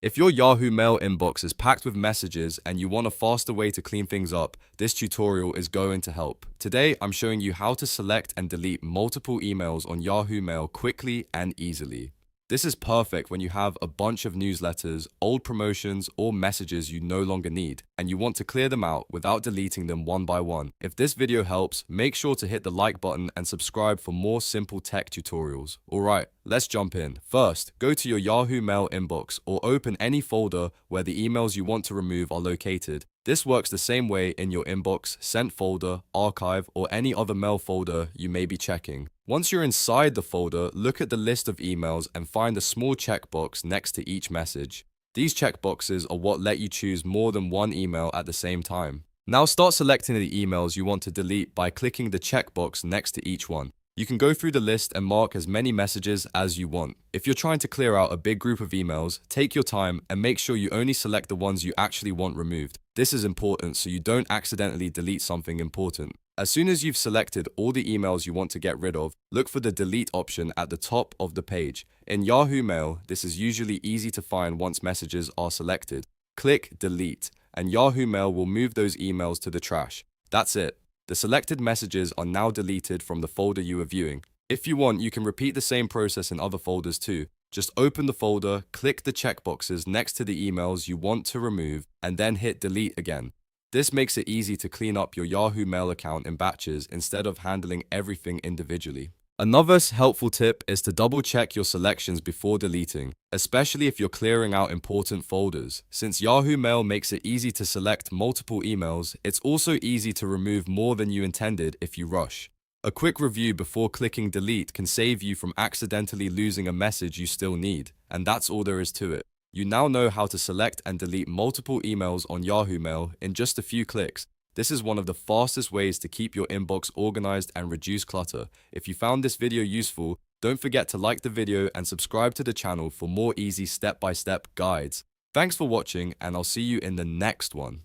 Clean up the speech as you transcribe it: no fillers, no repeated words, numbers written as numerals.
If your Yahoo Mail inbox is packed with messages and you want a faster way to clean things up, this tutorial is going to help. Today, I'm showing you how to select and delete multiple emails on Yahoo Mail quickly and easily. This is perfect when you have a bunch of newsletters, old promotions, or messages you no longer need, and you want to clear them out without deleting them one by one. If this video helps, make sure to hit the like button and subscribe for more simple tech tutorials. Alright, let's jump in. First, go to your Yahoo Mail inbox or open any folder where the emails you want to remove are located. This works the same way in your inbox, sent folder, archive, or any other mail folder you may be checking. Once you're inside the folder, look at the list of emails and find a small checkbox next to each message. These checkboxes are what let you choose more than one email at the same time. Now start selecting the emails you want to delete by clicking the checkbox next to each one. You can go through the list and mark as many messages as you want. If you're trying to clear out a big group of emails, take your time and make sure you only select the ones you actually want removed. This is important so you don't accidentally delete something important. As soon as you've selected all the emails you want to get rid of, look for the delete option at the top of the page. In Yahoo Mail, this is usually easy to find once messages are selected. Click delete, and Yahoo Mail will move those emails to the trash. That's it. The selected messages are now deleted from the folder you are viewing. If you want, you can repeat the same process in other folders too. Just open the folder, click the checkboxes next to the emails you want to remove, and then hit delete again. This makes it easy to clean up your Yahoo Mail account in batches instead of handling everything individually. Another helpful tip is to double check your selections before deleting, especially if you're clearing out important folders. Since Yahoo Mail makes it easy to select multiple emails, it's also easy to remove more than you intended if you rush. A quick review before clicking delete can save you from accidentally losing a message you still need, and that's all there is to it. You now know how to select and delete multiple emails on Yahoo Mail in just a few clicks. This is one of the fastest ways to keep your inbox organized and reduce clutter. If you found this video useful, don't forget to like the video and subscribe to the channel for more easy step-by-step guides. Thanks for watching, and I'll see you in the next one.